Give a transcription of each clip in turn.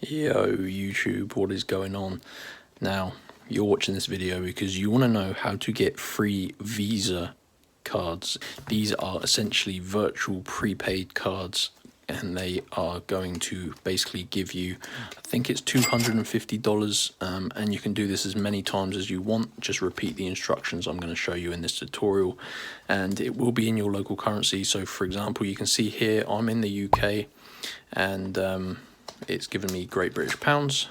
Yo, YouTube, what is going on? Now, you're watching this video because you want to know how to get free Visa cards. These are essentially virtual prepaid cards, and they are going to basically give you, I think it's $250, and you can do this as many times as you want. Just repeat the instructions I'm going to show you in this tutorial, and it will be in your local currency. So, for example, you can see here I'm in the UK, and it's given me Great British Pounds,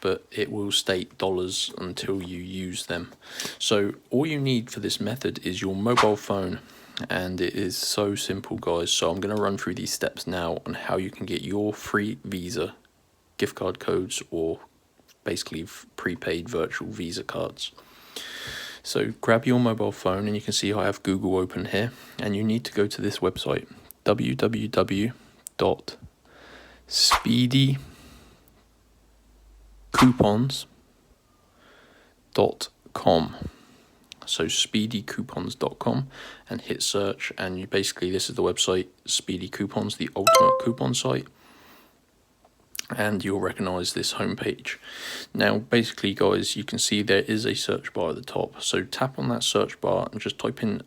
but it will state dollars until you use them. So all you need for this method is your mobile phone, and it is so simple, guys. So I'm going to run through these steps now on how you can get your free Visa gift card codes, or basically prepaid virtual Visa cards. So grab your mobile phone, and you can see I have Google open here, and you need to go to this website, www.speedycoupons.com. So speedycoupons.com, and hit search, and you basically, this is the website, Speedy Coupons, the ultimate coupon site, and you'll recognize this homepage. Now basically, guys, you can see there is a search bar at the top, so tap on that search bar and just type in,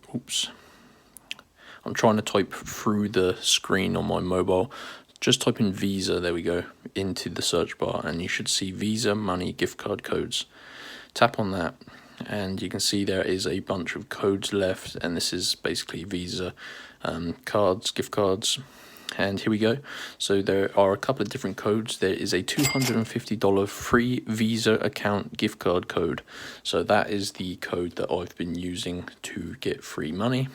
I'm trying to type through the screen on my mobile. Just type in Visa, there we go, into the search bar, and you should see Visa Money gift card codes. Tap on that, and you can see there is a bunch of codes left, and this is basically Visa cards, gift cards. And here we go. So there are a couple of different codes. There is a $250 free Visa account gift card code. So that is the code that I've been using to get free money.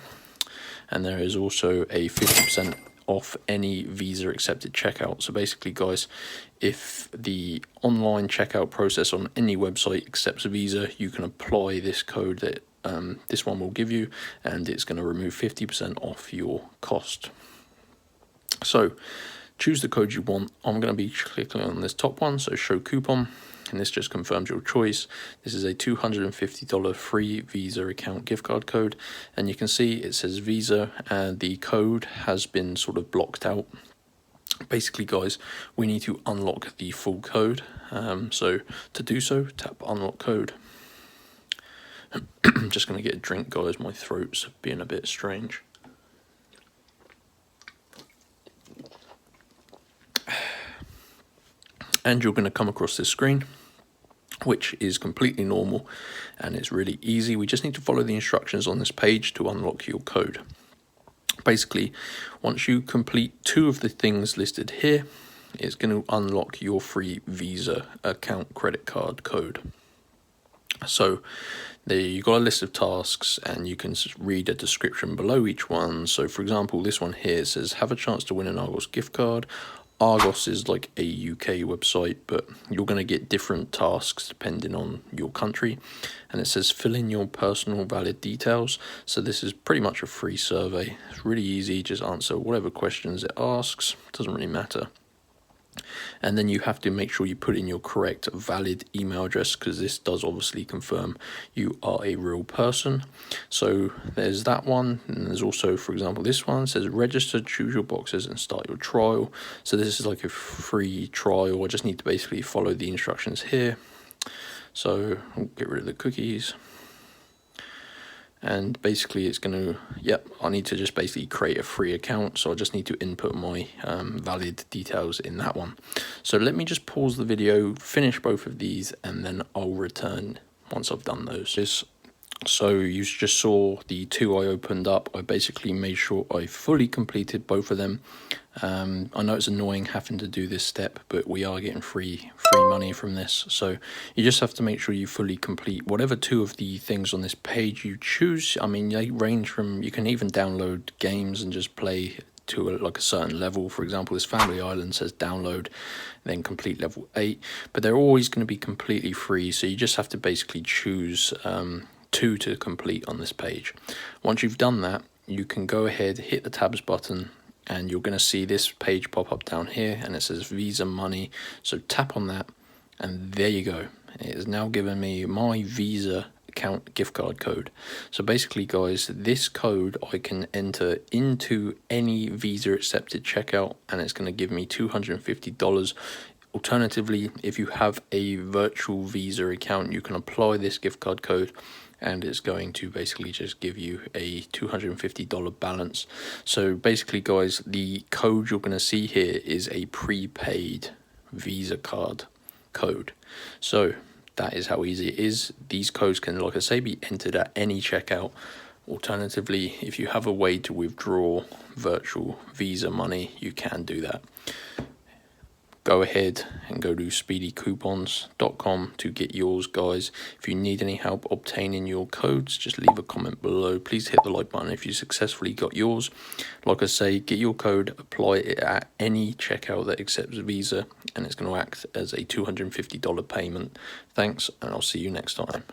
And there is also a 50% off any Visa accepted checkout. So basically, guys, if the online checkout process on any website accepts a Visa, you can apply this code that this one will give you, and it's going to remove 50% off your cost. So choose the code you want. I'm going to be clicking on this top one, so show coupon, and this just confirms your choice. This is a $250 free Visa account gift card code, and you can see it says Visa, and the code has been sort of blocked out. Basically, guys, we need to unlock the full code. So to do so, tap unlock code. I'm just going to get a drink, guys. My throat's being a bit strange. And you're going to come across this screen, which is completely normal, and it's really easy. We just need to follow the instructions on this page to unlock your code. Basically, once you complete two of the things listed here, it's going to unlock your free Visa account credit card code. So there you've got a list of tasks, and you can read a description below each one. So for example, this one here says have a chance to win an Argos gift card. Argos is like a UK website, but you're going to get different tasks depending on your country. And it says fill in your personal valid details. So this is pretty much a free survey. It's really easy, just answer whatever questions it asks, doesn't really matter. And then you have to make sure you put in your correct valid email address, because this does obviously confirm you are a real person. So there's that one, and there's also, for example, this one says register, choose your boxes and start your trial. So this is like a free trial. I just need to basically follow the instructions here. So I'll get rid of the cookies. And basically it's going to, I need to just basically create a free account. So I just need to input my valid details in that one. So let me just pause the video, finish both of these, and then I'll return once I've done those. So you just saw the two I opened up. I basically made sure I fully completed both of them. I know it's annoying having to do this step, but we are getting free money from this. So you just have to make sure you fully complete whatever two of the things on this page you choose. I mean, they range from, you can even download games and just play to like a certain level. For example, this Family Island says download, then complete level 8, but they're always going to be completely free. So you just have to basically choose two to complete on this page. Once you've done that, you can go ahead, hit the tabs button, and you're going to see this page pop up down here, and it says Visa Money. So tap on that, and there you go. It has now given me my Visa account gift card code. So basically, guys, this code I can enter into any Visa accepted checkout, and it's going to give me $250 Alternatively, if you have a virtual Visa account, you can apply this gift card code and it's going to basically just give you a $250 balance. So basically, guys, the code you're going to see here is a prepaid Visa card code. So that is how easy it is. These codes can, like I say, be entered at any checkout. Alternatively, if you have a way to withdraw virtual Visa money, you can do that. Go ahead and go to speedycoupons.com to get yours, guys. If you need any help obtaining your codes, just leave a comment below. Please hit the like button if you successfully got yours. Like I say, get your code, apply it at any checkout that accepts Visa, and it's going to act as a $250 payment. Thanks, and I'll see you next time.